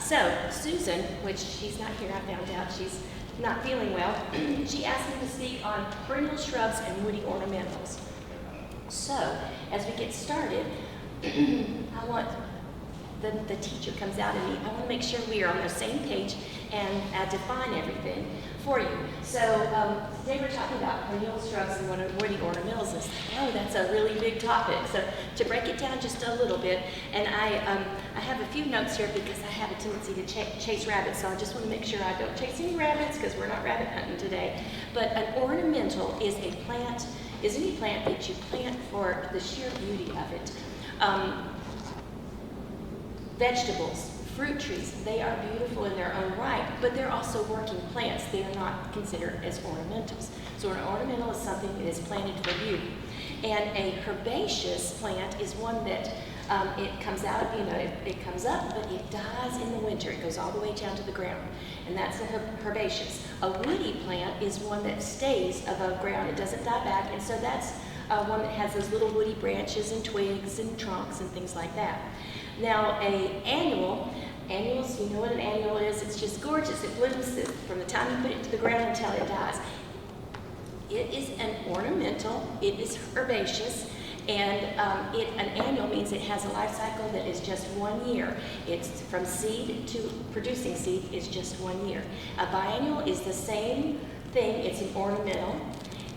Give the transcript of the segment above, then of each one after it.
So Susan, which she's not here, I found out she's not feeling well, she asked me to speak on perennial shrubs and woody ornamentals. So as we get started, I want the teacher comes out and I want to make sure we are on the same page and define everything for you. So today we're talking about perennial shrubs and woody ornamentals. And oh, that's a really big topic. So to break it down just a little bit, and I have a few notes here because I have a tendency to chase rabbits. So I just want to make sure I don't chase any rabbits because we're not rabbit hunting today. But an ornamental is any plant that you plant for the sheer beauty of it. Vegetables, fruit trees, they are beautiful in their own right, but they're also working plants. They are not considered as ornamentals. So an ornamental is something that is planted for beauty. And a herbaceous plant is one that it comes out, it comes up, but it dies in the winter. It goes all the way down to the ground. And that's a herbaceous. A woody plant is one that stays above ground. It doesn't die back, and so that's one that has those little woody branches and twigs and trunks and things like that. Now, annuals, you know what an annual is? It's just gorgeous. It blooms from the time you put it to the ground until it dies. It is an ornamental, it is herbaceous, and an annual means it has a life cycle that is just 1 year. It's from seed to producing seed is just 1 year. A biennial is the same thing. It's an ornamental.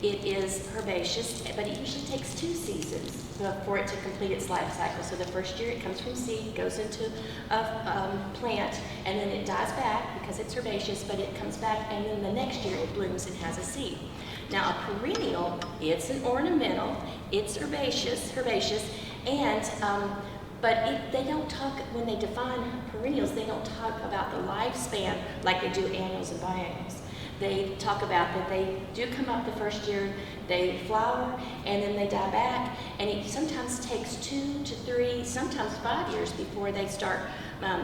It is herbaceous, but it usually takes 2 seasons for it to complete its life cycle. So the first year it comes from seed, goes into a plant, and then it dies back because it's herbaceous, but it comes back, and then the next year it blooms and has a seed. Now a perennial, it's an ornamental, it's herbaceous, and they don't talk, when they define perennials, they don't talk about the lifespan like they do annuals and biennials. They talk about that they do come up the first year, they flower, and then they die back, and it sometimes takes 2 to 3, sometimes 5 years before they start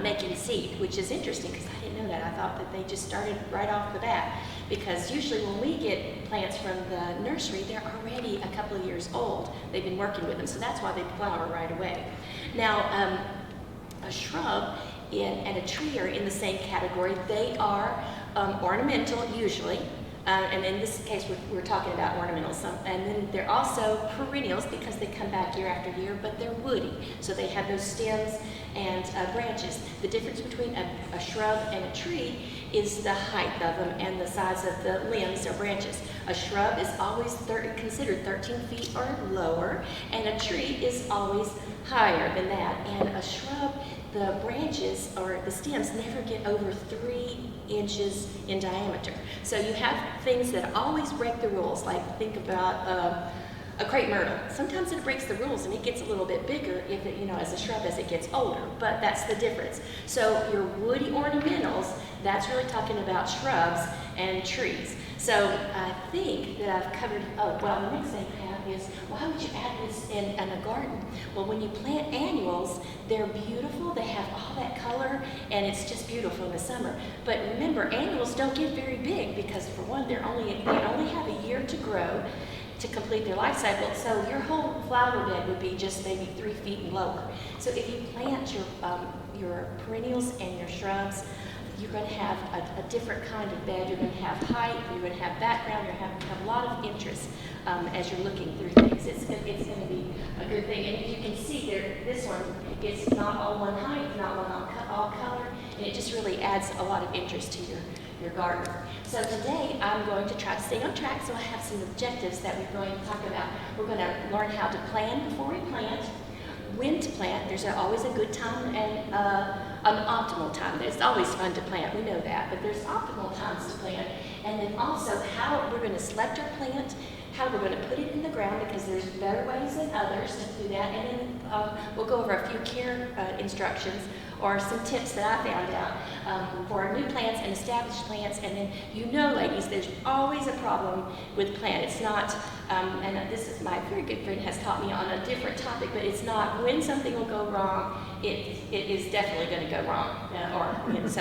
making seed, which is interesting because I didn't know that. I thought that they just started right off the bat, because usually when we get plants from the nursery, they're already a couple of years old. They've been working with them, so that's why they flower right away. Now, a shrub and a tree are in the same category. They are ornamental usually, and in this case we're talking about ornamentals. And then they're also perennials because they come back year after year, but they're woody. So they have those stems and branches. The difference between a shrub and a tree is the height of them and the size of the limbs or branches. A shrub is always considered 13 feet or lower, and a tree is always higher than that. And a shrub, the branches or the stems never get over 3 inches in diameter. So you have things that always break the rules, like think about a crepe myrtle. Sometimes it breaks the rules and it gets a little bit bigger if it, as a shrub as it gets older, but that's the difference. So your woody ornamentals, that's really talking about shrubs and trees. So I think that I've covered, the next thing I have is, why would you add this in a garden? Well, when you plant annuals, they're beautiful, they have all that color, and it's just beautiful in the summer. But remember, annuals don't get very big because, for one, they only have a year to grow to complete their life cycle. So your whole flower bed would be just maybe 3 feet and lower. So if you plant your perennials and your shrubs, you're going to have a different kind of bed. You're going to have height, you're going to have background, you're going to have a lot of interest as you're looking through things. It's going to be a good thing. And you can see there, this one, it's not all one height, not one all color, and it just really adds a lot of interest to your garden. So today I'm going to try to stay on track, so I have some objectives that we're going to talk about. We're going to learn how to plan before we plant, when to plant. There's always a good time and an optimal time. It's always fun to plant, we know that, but there's optimal times to plant. And then also how we're going to select our plant, how we're going to put it in the ground, because there's better ways than others to do that. And then we'll go over a few care instructions or some tips that I found out for new plants and established plants. And then, ladies, there's always a problem with plant. It's not, and this is my very good friend has taught me on a different topic, but it's not when something will go wrong, it is definitely going to go wrong. So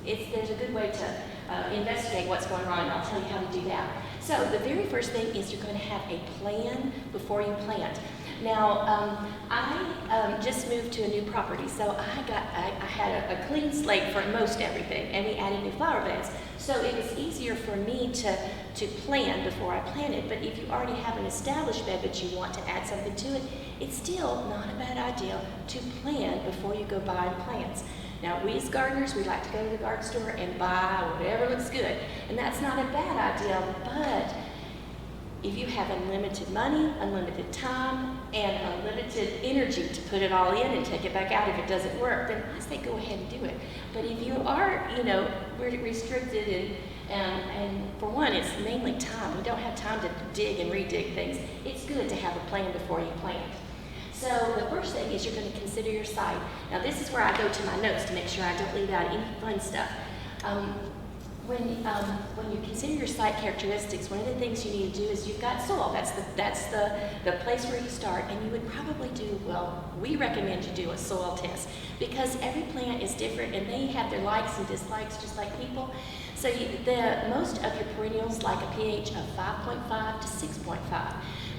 there's a good way to investigate what's going wrong, and I'll tell you how to do that. So the very first thing is you're going to have a plan before you plant. Now, I just moved to a new property, so I had a clean slate for most everything, and we added new flower beds. So it was easier for me to plan before I planted. But if you already have an established bed but you want to add something to it, it's still not a bad idea to plan before you go buy plants. Now, we as gardeners, we like to go to the garden store and buy whatever looks good, and that's not a bad idea, but if you have unlimited money, unlimited time, and unlimited energy to put it all in and take it back out if it doesn't work, then I say go ahead and do it. But if you are, we're restricted and for one, it's mainly time. We don't have time to dig and redig things. It's good to have a plan before you plant. So the first thing is you're going to consider your site. Now this is where I go to my notes to make sure I don't leave out any fun stuff. When you consider your site characteristics, one of the things you need to do is you've got soil. That's the place where you start, and you would probably do, well, we recommend you do a soil test because every plant is different and they have their likes and dislikes just like people. So most of your perennials like a pH of 5.5 to 6.5.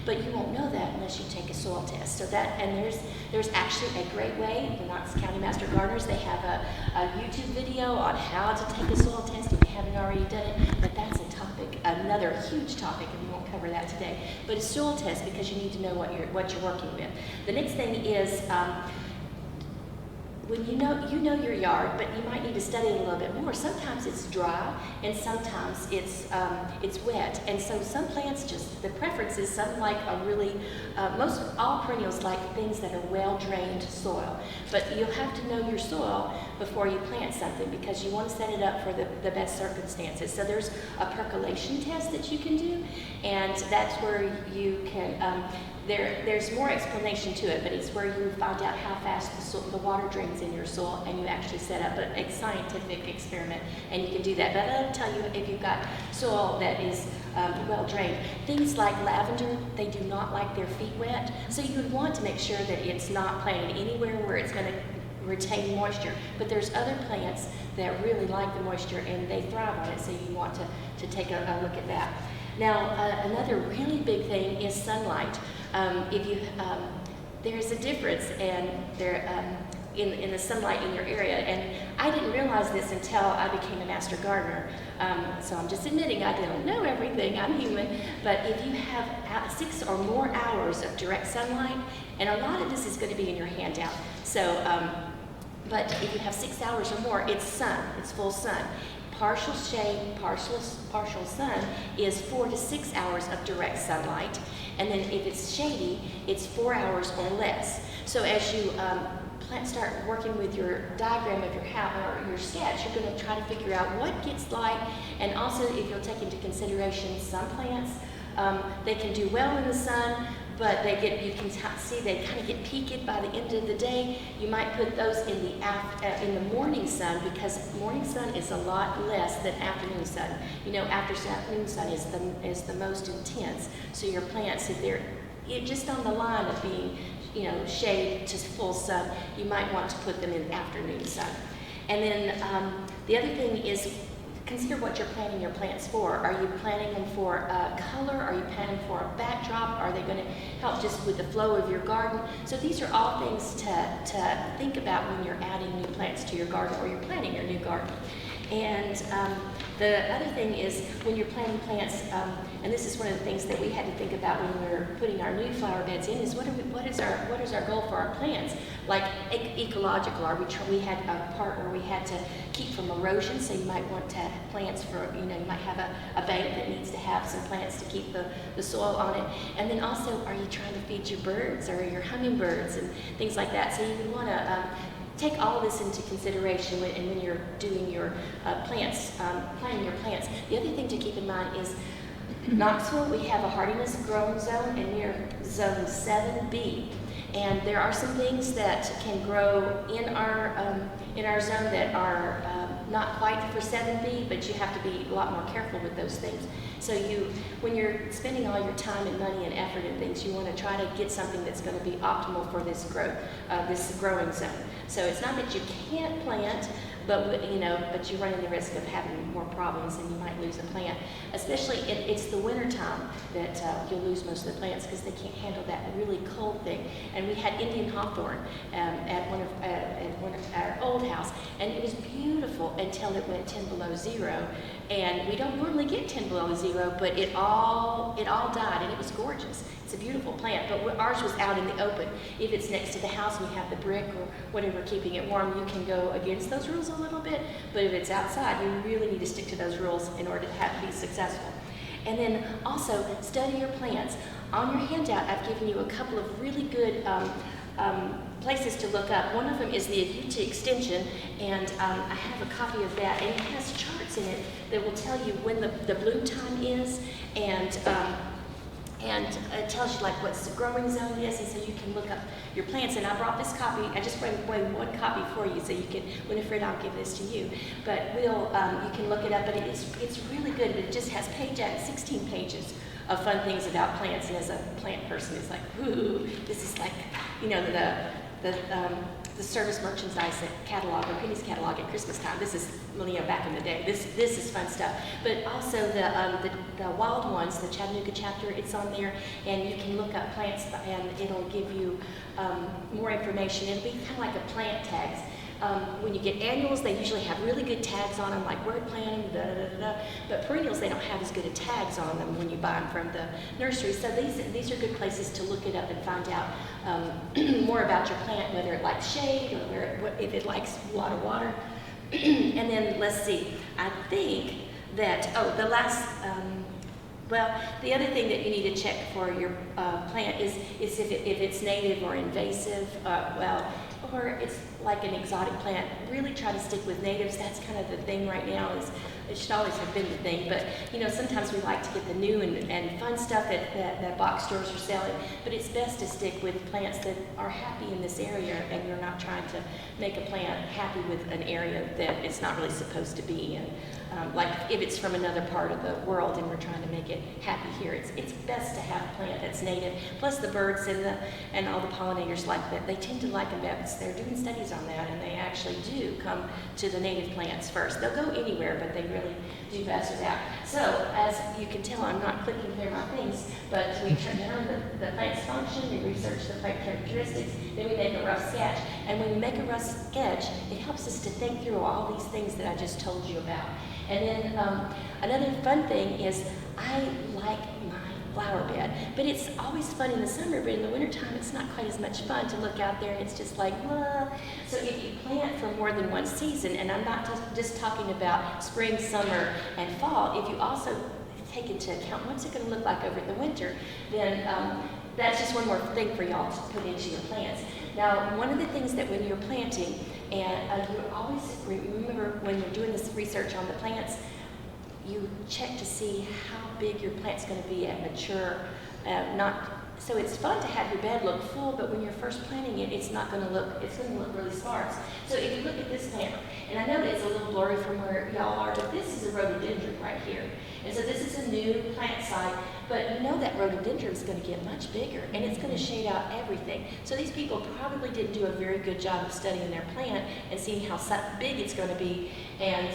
But you won't know that unless you take a soil test. So there's actually a great way. The Knox County Master Gardeners, they have a YouTube video on how to take a soil test if you haven't already done it. But that's a topic, another huge topic, and we won't cover that today. But a soil test because you need to know what you're working with. The next thing is when you know your yard, but you might need to study it a little bit more. Sometimes it's dry, and sometimes it's wet. And so some plants the preference is some like a really, all perennials like things that are well-drained soil. But you'll have to know your soil before you plant something because you want to set it up for the best circumstances. So there's a percolation test that you can do, and that's where you can, there's more explanation to it, but it's where you find out how fast the water drains in your soil, and you actually set up a scientific experiment, and you can do that. But that'll tell you if you've got soil that is well drained. Things like lavender, they do not like their feet wet, so you would want to make sure that it's not planted anywhere where it's going to retain moisture. But there's other plants that really like the moisture and they thrive on it, so you want to take a look at that. Now, another really big thing is sunlight. There's a difference in the sunlight in your area, and I didn't realize this until I became a master gardener. So I'm just admitting I don't know everything, I'm human, but if you have 6 or more hours of direct sunlight, and a lot of this is going to be in your handout, so, but if you have 6 hours or more, it's sun, it's full sun. Partial shade, partial sun is 4 to 6 hours of direct sunlight, and then if it's shady, it's 4 hours or less. So as you start working with your diagram of your house or your sketch, you're going to try to figure out what gets light, and also if you'll take into consideration some plants, they can do well in the sun, but you can see they kind of get peaked by the end of the day. You might put those in the morning sun because morning sun is a lot less than afternoon sun. Afternoon sun is the most intense. So your plants, if they're just on the line of being, shade to full sun, you might want to put them in afternoon sun. And then the other thing is, consider what you're planting your plants for. Are you planting them for color? Are you planting for a backdrop? Are they going to help just with the flow of your garden? So these are all things to think about when you're adding new plants to your garden or you're planting your new garden. And the other thing is when you're planting plants, and this is one of the things that we had to think about when we were putting our new flower beds in, is what is our goal for our plants? Like ecological, we had a part where we had to keep from erosion, so you might want to have plants for, you might have a bank that needs to have some plants to keep the soil on it. And then also, are you trying to feed your birds or your hummingbirds and things like that? So you would want to take all this into consideration when you're doing your plants, planting your plants. The other thing to keep in mind is Knoxville, we have a hardiness growing zone, and we're zone 7B. And there are some things that can grow in our zone that are not quite for 7B, but you have to be a lot more careful with those things. So when you're spending all your time and money and effort and things, you want to try to get something that's going to be optimal for this growing zone. So it's not that you can't plant, but but you're running the risk of having more problems, and you might lose a plant. Especially it's the winter time that you'll lose most of the plants because they can't handle that really cold thing. And we had Indian hawthorn at one of our old house, and it was beautiful until it went 10 below zero. And we don't normally get 10 below zero, but it all died, and it was gorgeous. It's a beautiful plant, but ours was out in the open. If it's next to the house and you have the brick or whatever keeping it warm, you can go against those rules a little bit. But if it's outside, you really need to stick to those rules in order to be successful. And then also study your plants. On your handout, I've given you a couple of really good places to look up. One of them is the UT extension, and I have a copy of that, and it has charts in it that will tell you when the bloom time is, and it tells you like what the growing zone is, and so you can look up your plants. And I brought this copy. I just brought away one copy for you, so you can. Winifred, I'll give this to you. But you can look it up. But it's really good. It just has 16 pages of fun things about plants. And as a plant person, it's like, ooh, this is like, the service merchandise catalog or Penny's catalog at Christmas time. This is back in the day. This is fun stuff. But also the wild ones, the Chattanooga chapter, it's on there, and you can look up plants, and it'll give you more information. It'll be kind of like a plant tags. When you get annuals, they usually have really good tags on them, like word planting, but perennials, they don't have as good of tags on them when you buy them from the nursery. So these are good places to look it up and find out more about your plant, whether it likes shade or if it likes a lot of water. And then let's see, I think that, the last, the other thing that you need to check for your plant is if it's native or invasive, or it's like an exotic plant. Really try to stick with natives. That's kind of the thing right now. It should always have been the thing, but sometimes we like to get the new and fun stuff that box stores are selling, but it's best to stick with plants that are happy in this area, and you're not trying to make a plant happy with an area that it's not really supposed to be in. Like if it's from another part of the world and we're trying to make it happy here, it's best to have a plant that's native. Plus the birds and all the pollinators like that, they tend to like them best. They're doing studies on that, and they actually do come to the native plants first. They'll go anywhere, but they really do best with that. So as you can tell, I'm not clicking through my things, but we learn the plant's function, we research the plant characteristics, then we make a rough sketch. And when we make a rough sketch, it helps us to think through all these things that I just told you about. And then another fun thing is I like my flower bed, but it's always fun in the summer, but in the wintertime it's not quite as much fun to look out there, and it's just like, well. So if you plant for more than one season, and I'm not just talking about spring, summer, and fall, if you also take into account what's it going to look like over the winter, then that's just one more thing for y'all to put into your plants. Now, one of the things that when you're planting, and you always remember when you're doing this research on the plants, you check to see how big your plant's going to be at mature. So it's fun to have your bed look full, but when you're first planting it, it's going to look really sparse. So if you look at this plant, and I know that it's a little blurry from where y'all are, but this is a rhododendron right here. And so this is a new plant site, but you know that rhododendron is going to get much bigger, and it's going to shade out everything. So these people probably didn't do a very good job of studying their plant and seeing how big it's going to be, and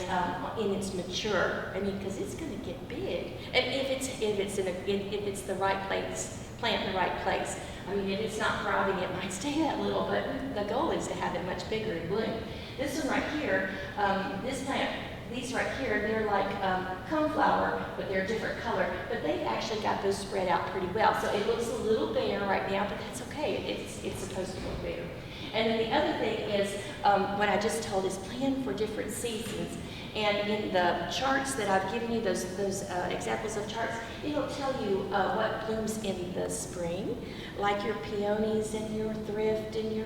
in its mature. I mean, because it's going to get big, and if it's the right place. Plant in the right place. I mean, if it's not thriving, it might stay that little, but the goal is to have it much bigger and bloom. This one right here, this plant, these right here, they're like coneflower, but they're a different color, but they've actually got those spread out pretty well. So it looks a little bare right now, but that's okay. It's supposed to look bigger. And then the other thing is, what I just told is plan for different seasons. And in the charts that I've given you, those examples of charts, it'll tell you what blooms in the spring, like your peonies and your thrift and your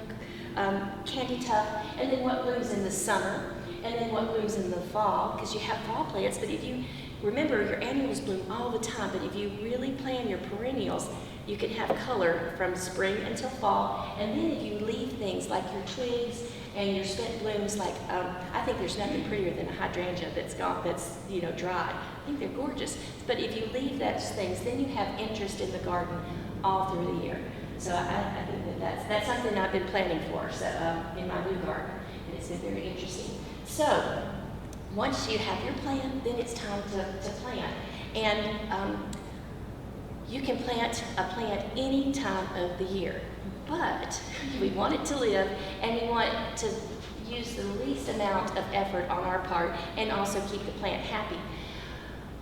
candy tuft, and then what blooms in the summer, and then what blooms in the fall, because you have fall plants. But if you remember, your annuals bloom all the time, but if you really plan your perennials, you can have color from spring until fall, and then if you leave things like your twigs and your spent blooms, like I think there's nothing prettier than a hydrangea that's dried. I think they're gorgeous. But if you leave those things, then you have interest in the garden all through the year. So I think that's something I've been planning for. So in my new garden, and it's been very interesting. So, once you have your plan, then it's time to plant. And you can plant a plant any time of the year, but we want it to live, and we want to use the least amount of effort on our part and also keep the plant happy.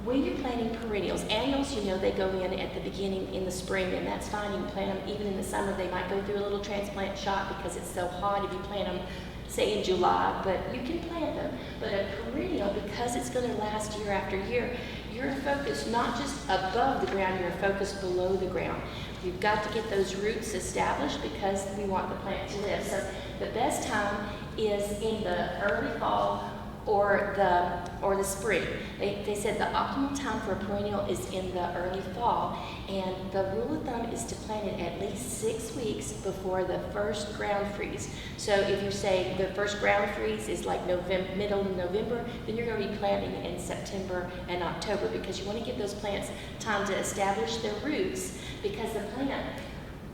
When you're planting perennials, annuals, you know, they go in at the beginning in the spring, and that's fine. You can plant them even in the summer. They might go through a little transplant shock because it's so hot if you plant them, say, in July, but you can plant them. But a perennial, because it's going to last year after year, you're focused not just above the ground, you're focused below the ground. You've got to get those roots established because we want the plant to live. So the best time is in the early fall or the spring. They said the optimal time for a perennial is in the early fall, and the rule of thumb is to plant it at least 6 weeks before the first ground freeze. So if you say the first ground freeze is like middle of November, then you're going to be planting in September and October, because you want to give those plants time to establish their roots, because the plant,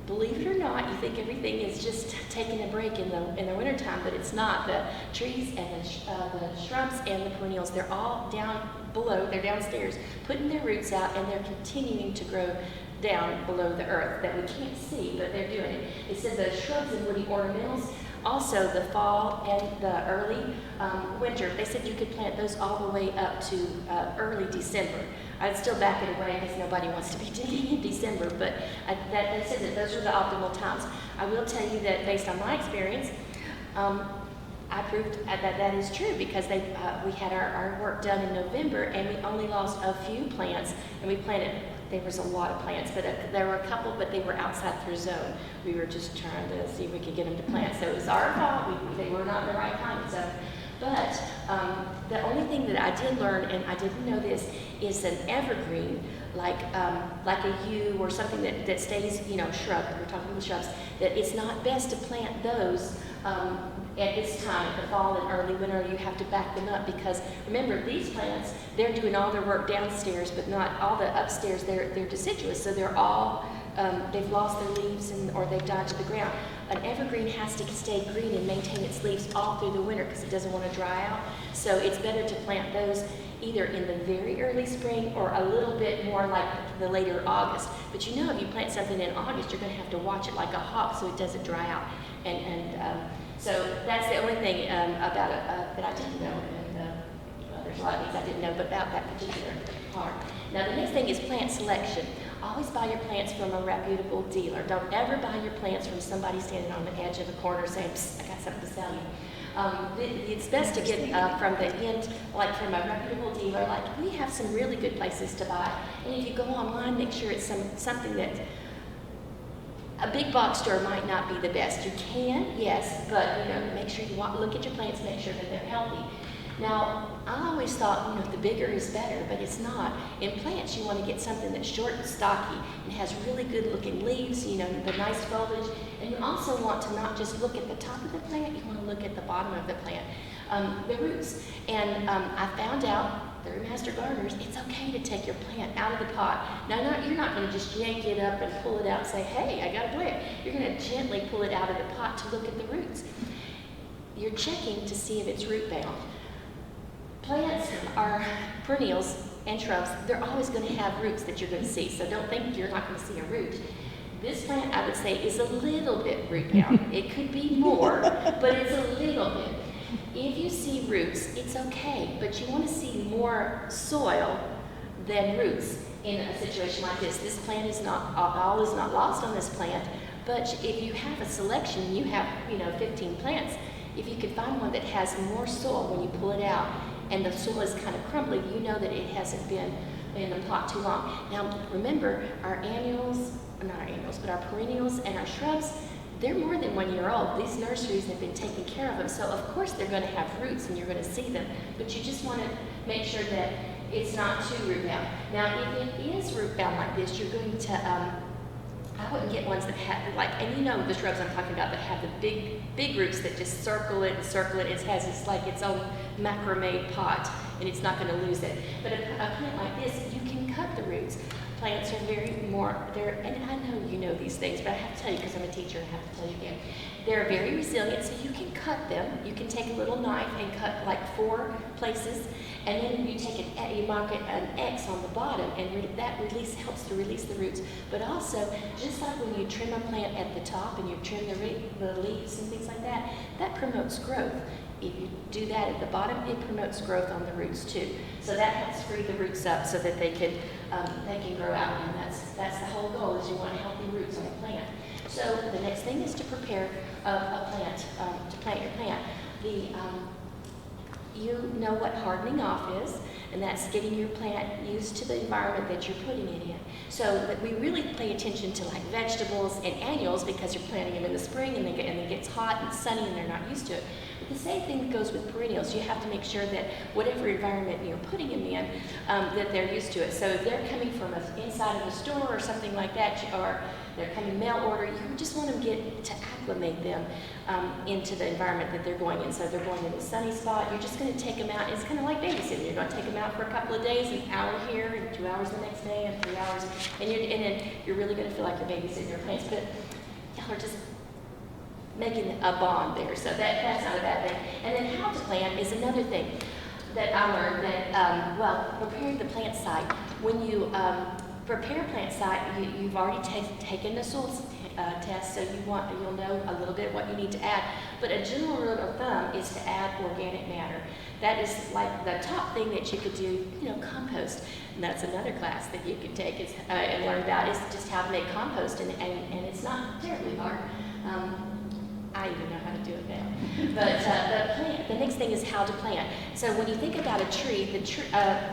believe it or not, you think everything is just taking a break in the wintertime, but it's not. The trees and the shrubs and the perennials, they're all down below, they're downstairs, putting their roots out, and they're continuing to grow down below the earth that we can't see, but they're doing it. It said the shrubs and woody ornamentals, also the fall and the early winter, they said you could plant those all the way up to early December. I'd still back it away because nobody wants to be digging in December, but they said that those are the optimal times. I will tell you that based on my experience, I proved that is true, because we had our work done in November, and we only lost a few plants, and we planted. There was a lot of plants, but there were a couple, but they were outside their zone. We were just trying to see if we could get them to plant. So it was our fault. They were not in the right kind of zone. But the only thing that I did learn, and I didn't know this, is an evergreen, like a yew or something that stays, shrub. We're talking about shrubs. That it's not best to plant those at this time, the fall and early winter. You have to back them up, because remember, these plants, they're doing all their work downstairs, but not all the upstairs. They're deciduous, so they're all they've lost their leaves or they've died to the ground. An evergreen has to stay green and maintain its leaves all through the winter because it doesn't want to dry out. So it's better to plant those either in the very early spring or a little bit more like the later August. But if you plant something in August, you're going to have to watch it like a hawk so it doesn't dry out. So that's the only thing about it that I didn't know. And there's a lot of things I didn't know about that particular part. Now the next thing is plant selection. Always buy your plants from a reputable dealer. Don't ever buy your plants from somebody standing on the edge of a corner saying, "Psst, I got something to sell you." It's best to get from the end, like from a reputable dealer. Like, we have some really good places to buy. And if you go online, make sure it's something that a big box store might not be the best. You can, yes, but make sure you look at your plants, make sure that they're healthy. Now, I always thought, the bigger is better, but it's not. In plants, you want to get something that's short and stocky and has really good-looking leaves, the nice foliage. And you also want to not just look at the top of the plant, you want to look at the bottom of the plant, the roots. And I found out through Master Gardeners, it's okay to take your plant out of the pot. Now, you're not going to just yank it up and pull it out and say, "Hey, I got a plant." You're going to gently pull it out of the pot to look at the roots. You're checking to see if it's root-bound. Plants are perennials and shrubs. They're always going to have roots that you're going to see, so don't think you're not going to see a root. This plant, I would say, is a little bit root-bound. It could be more, but it's a little bit. If you see roots, it's okay, but you want to see more soil than roots in a situation like this. This plant is not, all is not lost on this plant, but if you have a selection, you have, 15 plants, if you could find one that has more soil when you pull it out, and the soil is kind of crumbly, you know that it hasn't been in the pot too long. Now, remember, our perennials and our shrubs, they're more than 1 year old. These nurseries have been taking care of them, so of course they're going to have roots and you're going to see them, but you just want to make sure that it's not too root bound. Now, if it is root bound like this, you're going to, I wouldn't get ones that have, and the shrubs I'm talking about that have the big roots that just circle it and circle it. It has its own macrame pot, and it's not going to lose it. But a plant like this, you can cut the roots. plants are and I know you know these things, but I have to tell you because I'm a teacher and I have to tell you again. They're very resilient, so you can cut them. You can take a little knife and cut like 4 places, and then you mark an X on the bottom, and that helps to release the roots. But also, just like when you trim a plant at the top and you trim the leaves and things like that, that promotes growth. If you do that at the bottom, it promotes growth on the roots too. So that helps free the roots up so that they can grow out. And that's the whole goal, is you want healthy roots on a plant. So the next thing is to prepare a plant, to plant your plant. You know what hardening off is, and that's getting your plant used to the environment that you're putting it in. So that we really pay attention to like vegetables and annuals because you're planting them in the spring and it gets hot and sunny and they're not used to it. But the same thing goes with perennials. You have to make sure that whatever environment you're putting them in, that they're used to it. So if they're coming from inside of a store or something like that, or they're coming mail order, you just want to acclimate them into the environment that they're going in. So if they're going in a sunny spot, you're just going to take them out. It's kind of like babysitting. You're going to take them out for a couple of days, an hour here, and 2 hours the next day, and 3 hours. And then you're really going to feel like you're babysitting your plants. But y'all are just making a bond there. So that's not a bad thing. And then how to plant is another thing that I learned that, preparing the plant site. When you prepare plant site, you've already taken the soil test, so you'll know a little bit what you need to add. But a general rule of thumb is to add organic matter. That is like the top thing that you could do, compost. And that's another class that you could take and learn about, is just how to make compost, and it's not terribly hard. I even know how to do it now. But the next thing is how to plant. So when you think about a tree,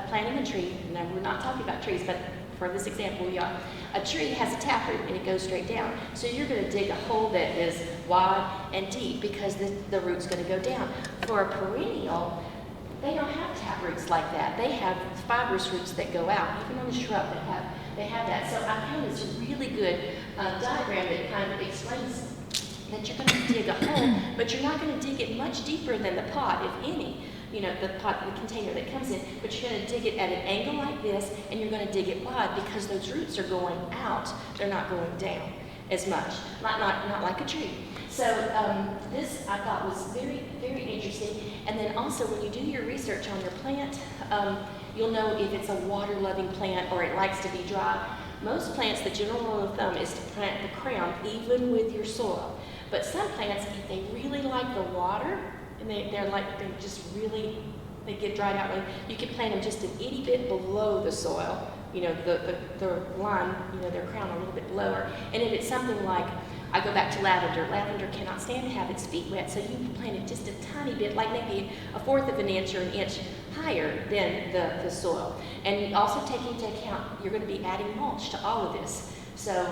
planting a tree, now we're not talking about trees, but for this example, a tree has a taproot and it goes straight down. So you're going to dig a hole that is wide and deep because the root's going to go down. For a perennial, they don't have taproots like that. They have fibrous roots that go out. Even on the shrub, they have that. So I found this really good diagram that kind of explains that you're going to dig a hole, but you're not going to dig it much deeper than the pot, if any. The container that comes in, but you're going to dig it at an angle like this, and you're going to dig it wide because those roots are going out. They're not going down as much, not like a tree. So this I thought was very, very interesting. And then also when you do your research on your plant, you'll know if it's a water-loving plant or it likes to be dry. Most plants, the general rule of thumb is to plant the crown even with your soil. But some plants, if they really like the water, and they get dried out, you can plant them just an itty bit below the soil, the line, their crown a little bit lower. And if it's something like, I go back to lavender. Lavender cannot stand to have its feet wet, so you can plant it just a tiny bit, like maybe 1/4 of an inch or an inch higher than the soil. And also take into account, you're going to be adding mulch to all of this. So,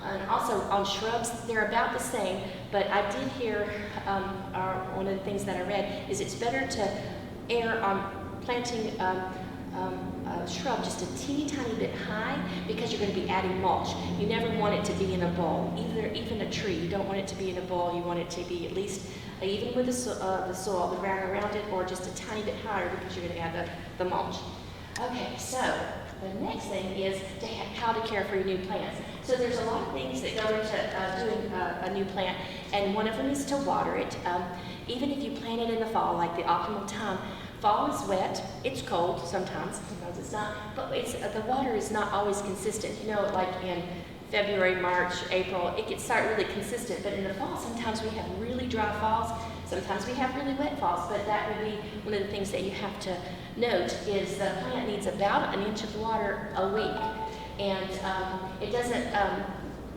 and also on shrubs, they're about the same, but I did hear, one of the things that I read is it's better to err on planting a shrub just a teeny tiny bit high because you're going to be adding mulch. You never want it to be in a bowl, even a tree. You don't want it to be in a bowl. You want it to be at least even with the soil, the ground around it, or just a tiny bit higher because you're going to add the mulch. Okay, so the next thing is how to care for your new plants. So there's a lot of things that go into doing a new plant, and one of them is to water it. Even if you plant it in the fall, like the optimal time, fall is wet, it's cold sometimes it's not, but the water is not always consistent. Like in February, March, April, it can start really consistent, but in the fall, sometimes we have really dry falls, sometimes we have really wet falls, but that would be one of the things that you have to note is the plant needs about an inch of water a week, and it doesn't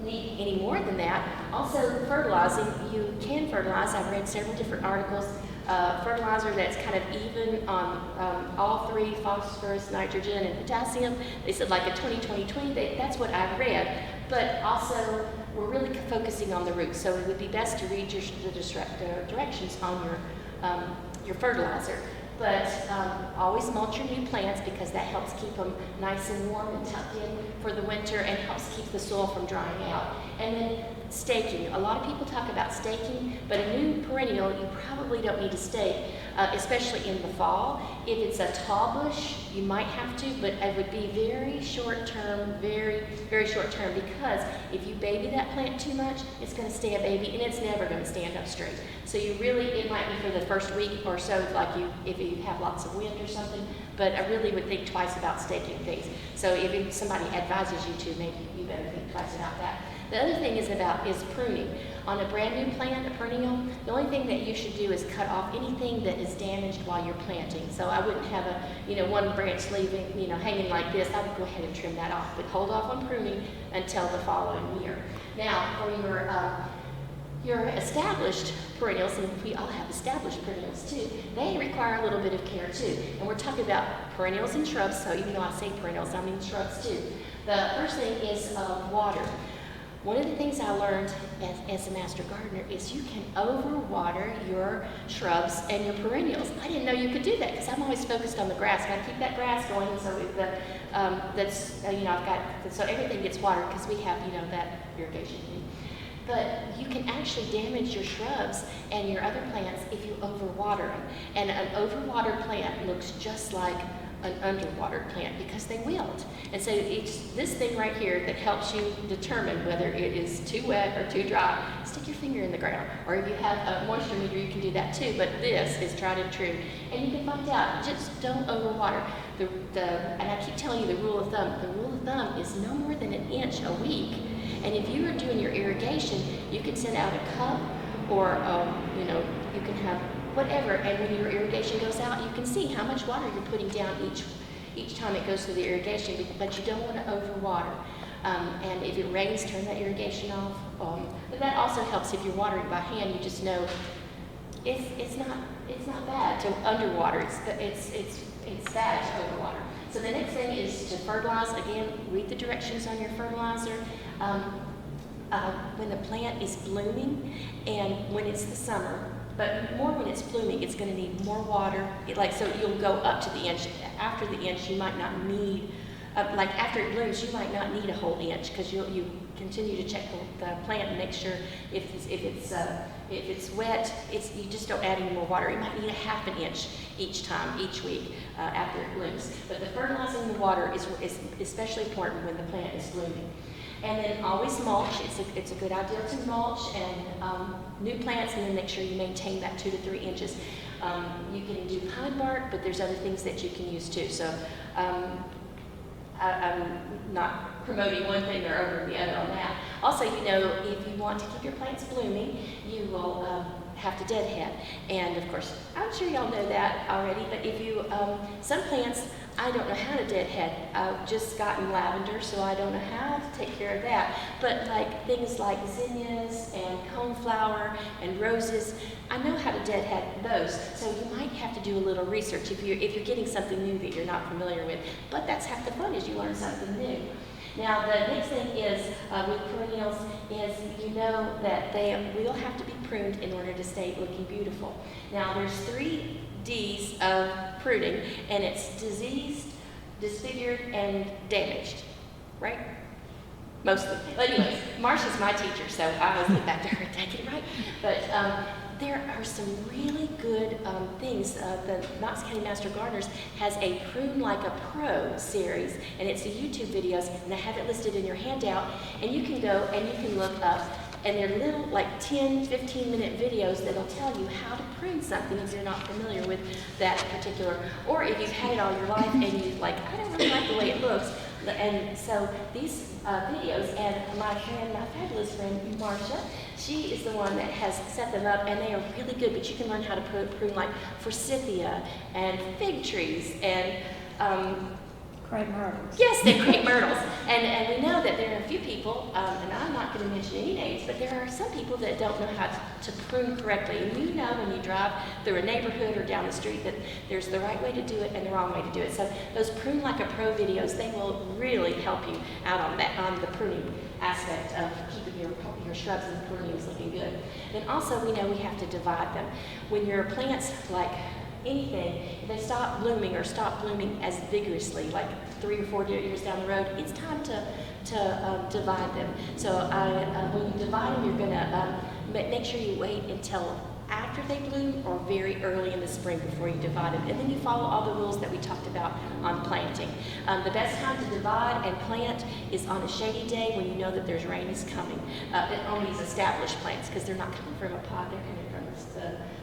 need any more than that. Also, fertilizing, you can fertilize. I've read several different articles. Fertilizer that's kind of even on all three, phosphorus, nitrogen, and potassium. They said like a 20-20-20, that's what I've read. But also, we're really focusing on the roots, so it would be best to read the directions on your fertilizer. But always mulch your new plants because that helps keep them nice and warm and tucked in for the winter and helps keep the soil from drying out. And then staking. A lot of people talk about staking, but a new perennial, you probably don't need to stake, especially in the fall. If it's a tall bush, you might have to, but it would be very short term, very, very short term, because if you baby that plant too much, it's going to stay a baby and it's never going to stand up straight. So you really, it might be for the first week or so, like if you have lots of wind or something, but I really would think twice about staking things. So if somebody advises you to, maybe you better think twice about that. The other thing is pruning. On a brand new plant, a perennial, the only thing that you should do is cut off anything that is damaged while you're planting. So I wouldn't have one branch leaving, hanging like this. I would go ahead and trim that off, but hold off on pruning until the following year. Now, for your established perennials, and we all have established perennials too, they require a little bit of care too. And we're talking about perennials and shrubs, so even though I say perennials, I mean shrubs too. The first thing is water. One of the things I learned as a master gardener is you can overwater your shrubs and your perennials. I didn't know you could do that because I'm always focused on the grass. Got to keep that grass going, so I've got so everything gets watered because we have that irrigation thing. But you can actually damage your shrubs and your other plants if you overwater them. And an overwatered plant looks just like an underwater plant because they wilt. And so it's this thing right here that helps you determine whether it is too wet or too dry. Stick your finger in the ground. Or if you have a moisture meter, you can do that too. But this is tried and true. And you can find out, just don't overwater. And I keep telling you the rule of thumb. The rule of thumb is no more than an inch a week. And if you are doing your irrigation, you can send out a cup or, you can have whatever, and when your irrigation goes out, you can see how much water you're putting down each time it goes through the irrigation, but you don't want to overwater. And if it rains, turn that irrigation off. But that also helps if you're watering by hand. You just know it's not bad to underwater. It's bad to overwater. So the next thing is to fertilize. Again, read the directions on your fertilizer. When the plant is blooming and when it's the summer, but more when it's blooming, it's going to need more water. So you'll go up to the inch. After the inch, you might not need, after it blooms, you might not need a whole inch because you continue to check the plant and make sure if it's wet, you just don't add any more water. You might need a half an inch each week after it blooms. But the fertilizing the water is especially important when the plant is blooming. And then always mulch. It's a good idea to mulch and new plants, and then make sure you maintain that 2 to 3 inches. You can do pine bark, but there's other things that you can use too. So I'm not promoting one thing or over the other on that. Also, if you want to keep your plants blooming, you will have to deadhead. And of course, I'm sure y'all know that already, but if you, some plants, I don't know how to deadhead. I've just gotten lavender, so I don't know how to take care of that. But things like zinnias and coneflower and roses, I know how to deadhead those. So you might have to do a little research if you're getting something new that you're not familiar with. But that's half the fun, is you learn something new. Now, the next thing is with perennials is that they will have to be pruned in order to stay looking beautiful. Now, there's 3 D's of pruning, and it's diseased, disfigured, and damaged, right? Mostly. But anyways, Marsha's my teacher, so I always look back to her and take it right. But there are some really good things. The Knox County Master Gardeners has a Prune Like a Pro series, and it's the YouTube videos, and I have it listed in your handout, and you can go and you can look up, and they're little 10, 15-minute videos that'll tell you how to prune something if you're not familiar with that particular, or if you've had it all your life and you're I don't really like the way it looks. And so these videos, and my fabulous friend, Marsha, she is the one that has set them up, and they are really good, but you can learn how to prune forsythia and fig trees and crepe myrtles. Yes, they're crepe myrtles. And we know that there are a few people, and I'm not going to mention any names, but there are some people that don't know how to prune correctly. And when you drive through a neighborhood or down the street that there's the right way to do it and the wrong way to do it. So those Prune Like a Pro videos, they will really help you out on the pruning aspect of keeping your shrubs and perennials looking good. Then also we know we have to divide them. When your plants anything, if they stop blooming or stop blooming as vigorously, like 3 or 4 years down the road, it's time to divide them. So when you divide them, you're gonna make sure you wait until after they bloom or very early in the spring before you divide them. And then you follow all the rules that we talked about on planting. The best time to divide and plant is on a shady day when you know that there's rain is coming. On these established plants, because they're not coming from a pot, they're coming from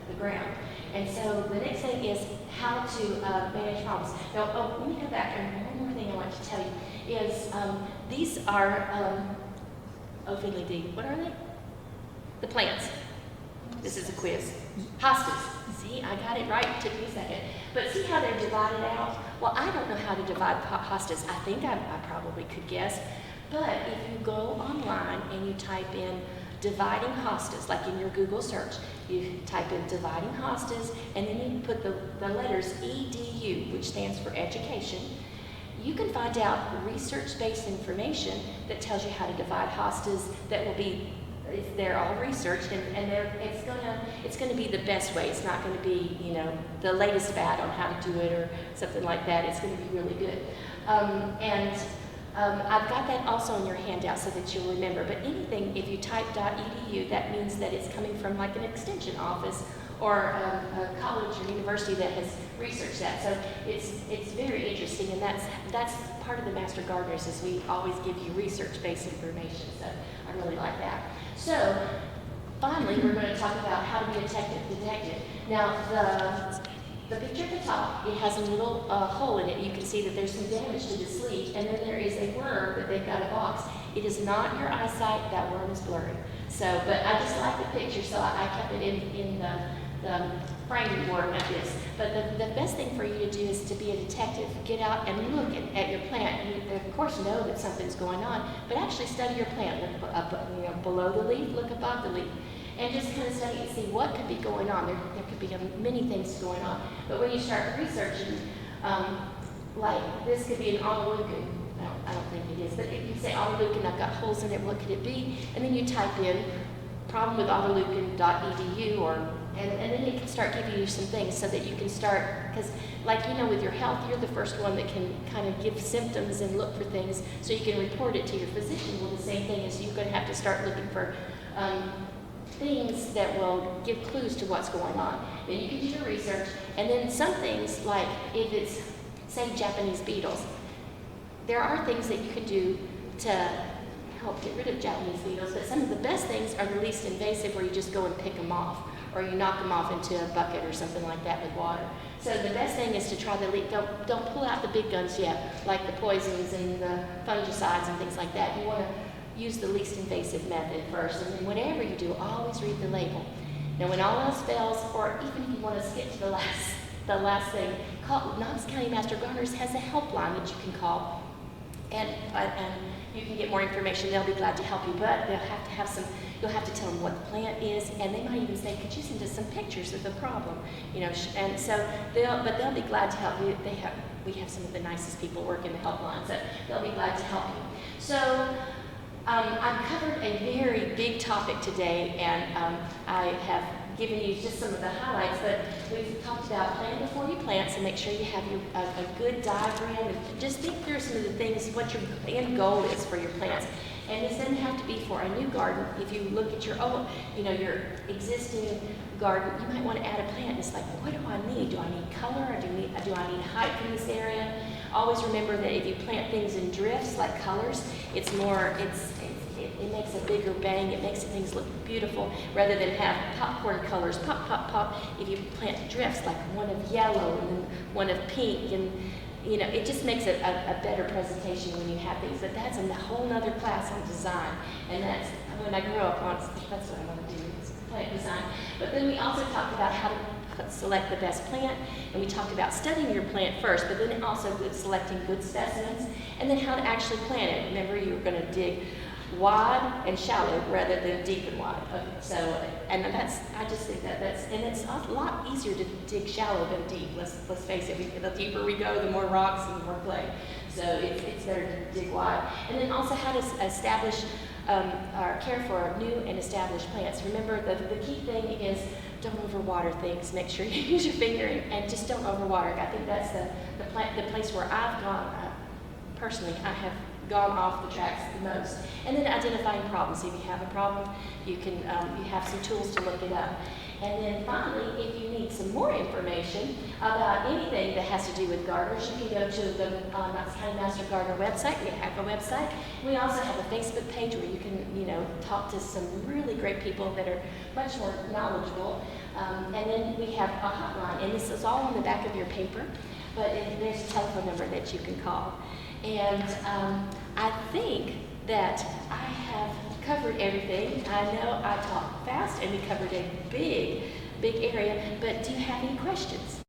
the ground. And so the next thing is how to manage problems. Now, let me go back, and one more thing I want to tell you is these are, Ophelia D, what are they? The plants. This is a quiz. Hostas. See, I got it right. It took me a second. But see how they're divided out? Well, I don't know how to divide hostas. I think I probably could guess. But if you go online and you type in dividing hostas, like in your Google search, you type in dividing hostas, and then you put the letters EDU, which stands for education, you can find out research-based information that tells you how to divide hostas that will be, they're all researched, and it's gonna be the best way. It's not gonna be, you know, the latest fad on how to do it or something like that. It's gonna be really good. I've got that also in your handout so that you'll remember. But anything, if you type .edu, that means that it's coming from like an extension office or a college or university that has researched that. So it's very interesting, and that's part of the Master Gardeners is we always give you research-based information. So I really like that. So finally, we're going to talk about how to be a detective. Now the picture at the top, it has a little hole in it. You can see that there's some damage to this leaf, and then there is a worm that they've got a box. It is not your eyesight, that worm is blurry. So, but I just like the picture, so I kept it in the frame board like this. But the best thing for you to do is to be a detective. Get out and look at your plant. You, of course, know that something's going on, but actually study your plant. Look up, below the leaf, look above the leaf. And just kind of study and see what could be going on. There could be many things going on. But when you start researching, like this could be an autoleucon. I don't think it is, but if you say autoleucon, I've got holes in it, what could it be? And then you type in problem with autoleucon.edu and then it can start giving you some things so that you can start, because like you know with your health, you're the first one that can kind of give symptoms and look for things so you can report it to your physician. Well, the same thing is you're going to have to start looking for things that will give clues to what's going on. Then you can do your research, and then some things like if it's, say, Japanese beetles, there are things that you can do to help get rid of Japanese beetles, but some of the best things are the least invasive where you just go and pick them off, or you knock them off into a bucket or something like that with water. So the best thing is to try the don't pull out the big guns yet, like the poisons and the fungicides and things like that. You want to use the least invasive method first, and then whatever you do, always read the label. Now when all else fails, or even if you want to skip to the last thing, Knox County Master Gardeners has a helpline that you can call, and you can get more information. They'll be glad to help you, but they'll have to have some, you'll have to tell them what the plant is, and they might even say, could you send us some pictures of the problem? You know, and so they'll be glad to help you. We have some of the nicest people working the helpline, so they'll be glad to help you. So I've covered a very big topic today, and I have given you just some of the highlights, but we've talked about plan before you plant, so make sure you have a good diagram, and just think through some of the things, what your end goal is for your plants. And this doesn't have to be for a new garden. If you look at your own, your existing garden, you might want to add a plant. It's like, what do I need? Do I need color, or do I need height in this area? Always remember that if you plant things in drifts, like colors, it makes a bigger bang. It makes things look beautiful rather than have popcorn colors, pop, pop, pop. If you plant drifts, like one of yellow and then one of pink, and it just makes a better presentation when you have things. But that's a whole nother class on design, and that's when I grow up. That's what I want to do, is plant design. But then we also talked about how to select the best plant, and we talked about studying your plant first, but then also selecting good specimens, and then how to actually plant it. Remember, you were going to dig wide and shallow rather than deep and wide. So, and I just think and it's a lot easier to dig shallow than deep. Let's face it. The deeper we go, the more rocks and the more clay. So it's better to dig wide. And then also how to establish or care for new and established plants. Remember, the key thing is don't overwater things. Make sure you use your finger and just don't overwater. I think that's the place where I've gone, personally, I have gone off the tracks the most. And then identifying problems. If you have a problem, you can you have some tools to look it up. And then finally, if you need some more information about anything that has to do with gardeners, you can go to the Knox County Master Gardener website. We have a website. We also have a Facebook page where you can, talk to some really great people that are much more knowledgeable. And then we have a hotline, and this is all on the back of your paper, but there's a telephone number that you can call. And I think that I have covered everything. I know I talk fast and we covered a big area, but do you have any questions?